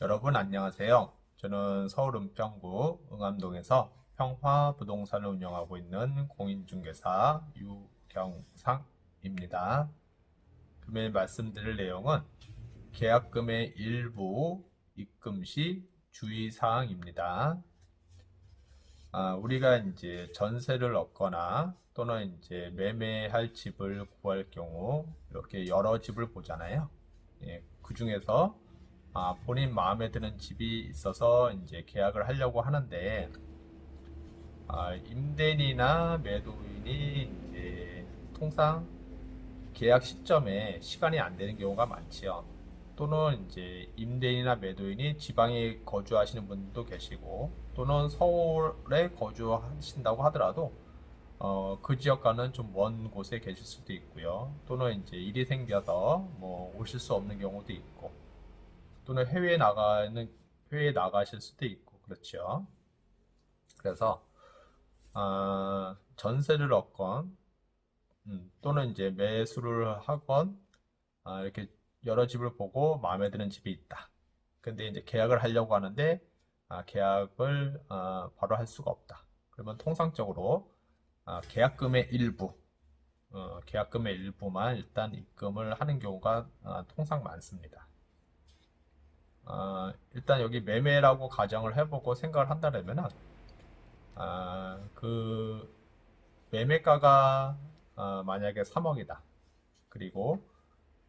여러분 안녕하세요. 저는 서울 은평구 응암동에서 평화 부동산을 운영하고 있는 공인중개사 유경상입니다. 금일 말씀드릴 내용은 계약금의 일부 입금 시 주의사항입니다. 우리가 이제 전세를 얻거나 또는 이제 매매할 집을 구할 경우 이렇게 여러 집을 보잖아요. 그 중에서 본인 마음에 드는 집이 있어서 이제 계약을 하려고 하는데 임대인이나 매도인이 이제 통상 계약 시점에 시간이 안 되는 경우가 많지요. 또는 이제 임대인이나 매도인이 지방에 거주하시는 분도 계시고 또는 서울에 거주하신다고 하더라도 그 지역과는 좀 먼 곳에 계실 수도 있고요. 또는 이제 일이 생겨서 뭐 오실 수 없는 경우도 있고 또는 해외에 나가실 수도 있고 그렇죠. 그래서 전세를 얻건 또는 이제 매수를 하건 이렇게 여러 집을 보고 마음에 드는 집이 있다. 근데 이제 계약을 하려고 하는데 계약을 바로 할 수가 없다. 그러면 통상적으로 계약금의 일부만 일단 입금을 하는 경우가 통상 많습니다. 일단 여기 매매라고 가정을 해보고 생각을 한다면은 그 매매가가 만약에 3억이다. 그리고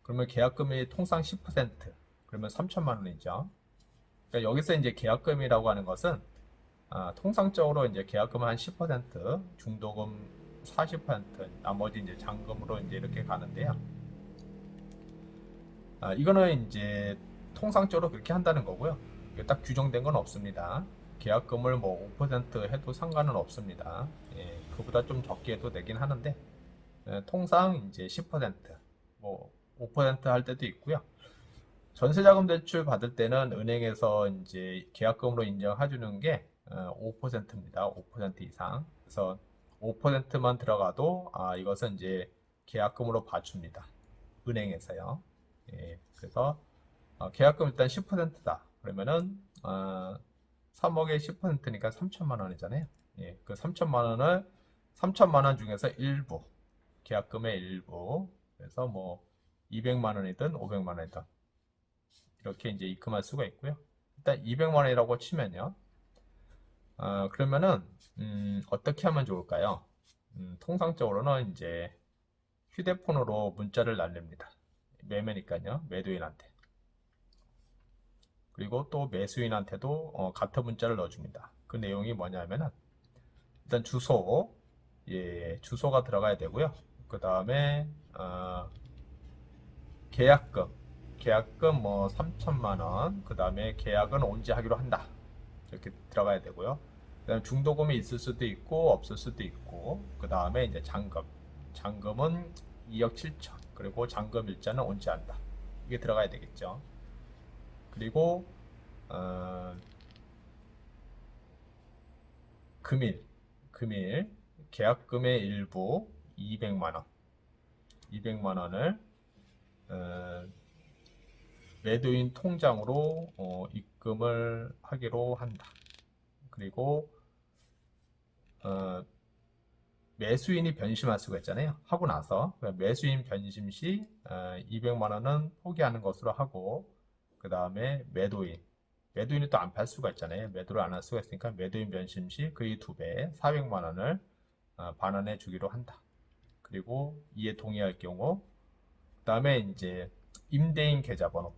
그러면 계약금이 통상 10%, 그러면 3천만 원이죠. 그러니까 여기서 이제 계약금이라고 하는 것은 통상적으로 이제 계약금은 한 10%, 중도금 40%, 나머지 이제 잔금으로 이제 이렇게 가는데요. 이거는 이제 통상적으로 그렇게 한다는 거고요. 이게 딱 규정된 건 없습니다. 계약금을 뭐 5% 해도 상관은 없습니다. 그보다 좀 적게 해도 되긴 하는데 통상 이제 10%, 뭐 5%할 때도 있고요. 전세자금 대출 받을 때는 은행에서 이제 계약금으로 인정해 주는 게 5%입니다. 5% 이상. 그래서 5%만 들어가도 이것은 이제 계약금으로 봐줍니다. 은행에서요. 그래서 계약금 일단 10%다. 그러면은 3억에 10%니까 3천만 원이잖아요. 그 3천만 원 중에서 일부, 계약금의 일부, 그래서 뭐 200만 원이든 500만 원이든 이렇게 이제 입금할 수가 있고요. 일단 200만 원이라고 치면요. 그러면은 어떻게 하면 좋을까요? 통상적으로는 이제 휴대폰으로 문자를 날립니다. 매매니까요. 매도인한테. 그리고 또 매수인한테도 같은 문자를 넣어줍니다. 그 내용이 뭐냐면은 일단 주소가 들어가야 되고요. 그 다음에 계약금, 계약금 뭐 3천만 원, 그 다음에 계약은 언제 하기로 한다. 이렇게 들어가야 되고요. 그다음에 중도금이 있을 수도 있고 없을 수도 있고, 그 다음에 이제 잔금은 2억 7천, 그리고 잔금 일자는 언제 한다. 이게 들어가야 되겠죠. 그리고 어, 금일 계약금의 일부 200만 원, 200만 원을 매도인 통장으로 입금을 하기로 한다. 그리고 어, 매수인이 변심할 수가 있잖아요. 하고 나서 매수인 변심 시 200만 원은 포기하는 것으로 하고, 그 다음에 매도인이 또 안 팔 수가 있잖아요. 매도를 안 할 수가 있으니까 매도인 변심 시 거의 2배 400만 원을 반환해 주기로 한다. 그리고 이에 동의할 경우, 그 다음에 이제 임대인 계좌번호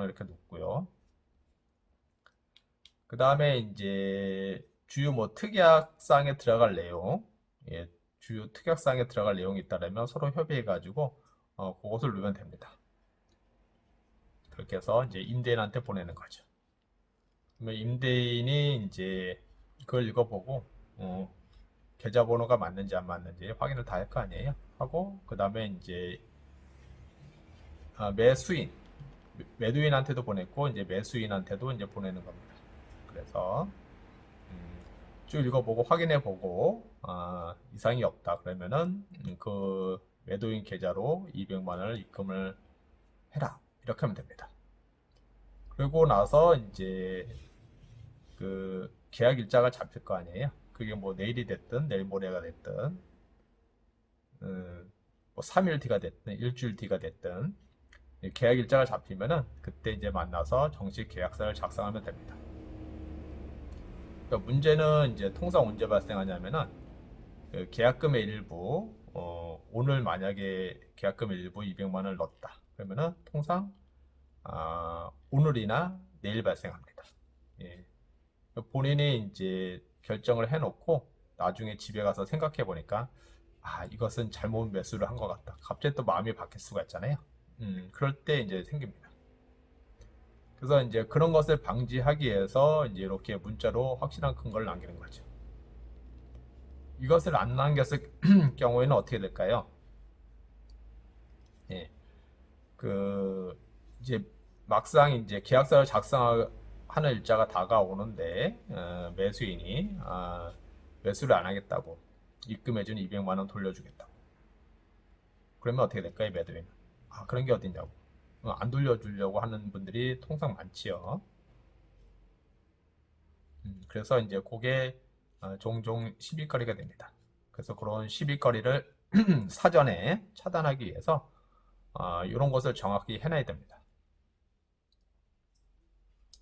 이렇게 놓고요. 그 다음에 이제 주요 뭐 특약사항에 들어갈 내용, 주요 특약사항에 들어갈 내용이 있다면 서로 협의해가지고 그것을 넣으면 됩니다. 그렇게 해서 이제 임대인한테 보내는 거죠. 그러면 임대인이 이제 그걸 읽어보고 계좌번호가 맞는지 안 맞는지 확인을 다 할 거 아니에요. 하고 그 다음에 이제 매도인한테도 보냈고 이제 매수인한테도 이제 보내는 겁니다. 그래서 쭉 읽어보고 확인해보고 이상이 없다 그러면은 그 매도인 계좌로 200만 원을 입금을 해라 이렇게 하면 됩니다. 그리고 나서 이제 그 계약 일자가 잡힐 거 아니에요. 그게 뭐 내일이 됐든 내일 모레가 됐든 뭐 3일 뒤가 됐든 일주일 뒤가 됐든 계약 일자가 잡히면은 그때 이제 만나서 정식 계약서를 작성하면 됩니다. 그러니까 문제는 이제 통상 언제 발생하냐면은 그 계약금의 일부 오늘 만약에 계약금의 일부 200만 원을 넣었다. 그러면은 통상 오늘이나 내일 발생합니다. 예. 본인이 이제 결정을 해놓고 나중에 집에 가서 생각해 보니까 이것은 잘못 매수를 한 것 같다. 갑자기 또 마음이 바뀔 수가 있잖아요. 그럴 때 이제 생깁니다. 그래서 이제 그런 것을 방지하기 위해서 이제 이렇게 문자로 확실한 근거를 남기는 거죠. 이것을 안 남겼을 경우에는 어떻게 될까요? 예, 그 이제 막상 이제 계약서를 작성하는 일자가 다가오는데 매수인이 매수를 안 하겠다고 입금해준 200만 원 돌려주겠다고. 그러면 어떻게 될까요, 매도인은? 그런 게 어딨냐고. 안 돌려주려고 하는 분들이 통상 많지요. 그래서 이제 그게 종종 시비거리가 됩니다. 그래서 그런 시비거리를 사전에 차단하기 위해서 이런 것을 정확히 해놔야 됩니다.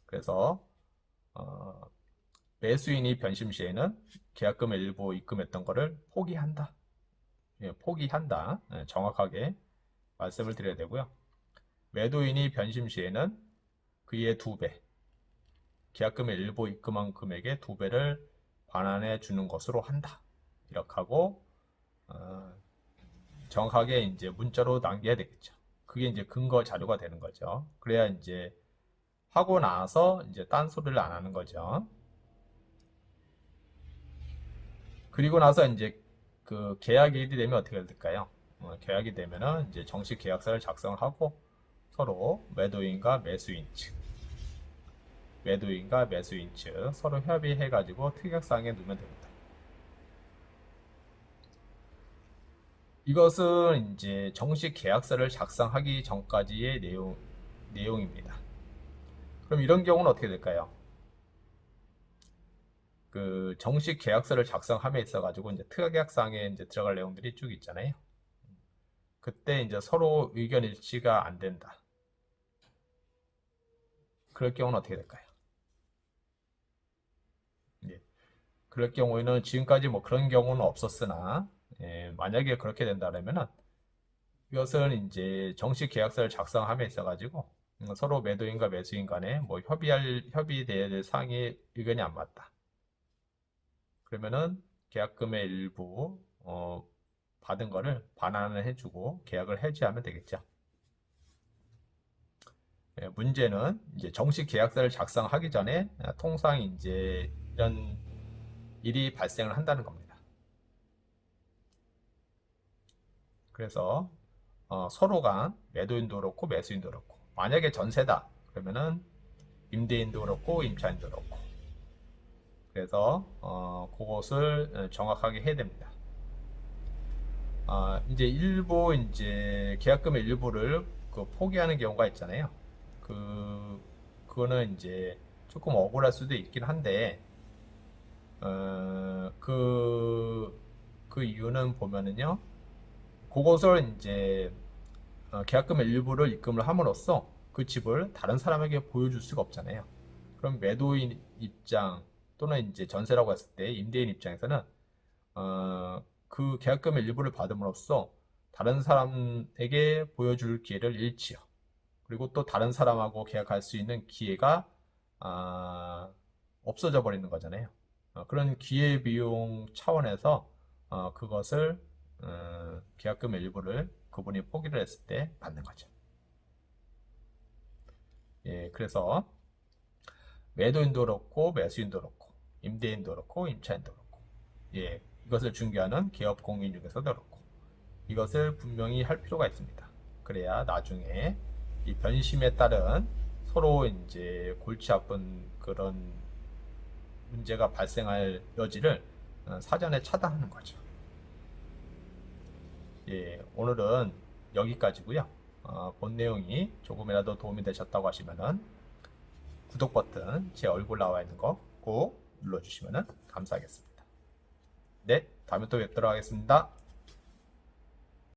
그래서 매수인이 변심 시에는 계약금의 일부 입금했던 거를 포기한다. 예, 포기한다. 예, 정확하게 말씀을 드려야 되고요. 매도인이 변심 시에는 그의 2배, 계약금의 일부 입금한 금액의 2배를 반환해 주는 것으로 한다. 이렇게 하고 정확하게 이제 문자로 남겨야 되겠죠. 그게 이제 근거 자료가 되는 거죠. 그래야 이제 하고 나서 이제 딴소리를 안 하는 거죠. 그리고 나서 이제 그 계약일이 되면 어떻게 될까요? 계약이 되면은 이제 정식 계약서를 작성하고 서로 매도인과 매수인 측 서로 협의해가지고 특약사항에 넣으면 됩니다. 이것은 이제 정식 계약서를 작성하기 전까지의 내용입니다. 그럼 이런 경우는 어떻게 될까요? 그 정식 계약서를 작성함에 있어가지고 이제 특약사항에 이제 들어갈 내용들이 쭉 있잖아요. 그때 이제 서로 의견 일치가 안 된다. 그럴 경우는 어떻게 될까요? 예. 그럴 경우에는 지금까지 뭐 그런 경우는 없었으나 만약에 그렇게 된다면은 이것은 이제 정식 계약서를 작성함에 있어가지고 서로 매도인과 매수인 간에 뭐 협의돼야 될 사항이 의견이 안 맞다. 그러면은 계약금의 일부 받은 거를 반환을 해주고 계약을 해지하면 되겠죠. 문제는 이제 정식 계약서를 작성하기 전에 통상 이제 이런 일이 발생을 한다는 겁니다. 그래서 서로 간 매도인도 그렇고 매수인도 그렇고 만약에 전세다 그러면은 임대인도 그렇고 임차인도 그렇고 그래서 그것을 정확하게 해야 됩니다. 이제 일부 이제 계약금의 일부를 포기하는 경우가 있잖아요. 그거는 이제 조금 억울할 수도 있긴 한데 그 이유는 보면은요. 그것을 이제 계약금의 일부를 입금을 함으로써 그 집을 다른 사람에게 보여줄 수가 없잖아요. 그럼 매도인 입장 또는 이제 전세라고 했을 때 임대인 입장에서는 그 계약금의 일부를 받음으로써 다른 사람에게 보여줄 기회를 잃지요. 그리고 또 다른 사람하고 계약할 수 있는 기회가 없어져 버리는 거잖아요. 그런 기회비용 차원에서 그것을 계약금의 일부를 그분이 포기를 했을 때 받는 거죠. 예, 그래서 매도인도 그렇고 매수인도 그렇고 임대인도 그렇고 임차인도 그렇고 예, 이것을 중개하는 기업 공인 중에서도 그렇고 이것을 분명히 할 필요가 있습니다. 그래야 나중에 이 변심에 따른 서로 이제 골치 아픈 그런 문제가 발생할 여지를 사전에 차단하는 거죠. 예, 오늘은 여기까지고요. 본 내용이 조금이라도 도움이 되셨다고 하시면은 구독 버튼 제 얼굴 나와 있는 거 꼭 눌러주시면 감사하겠습니다. 네, 다음에 또 뵙도록 하겠습니다.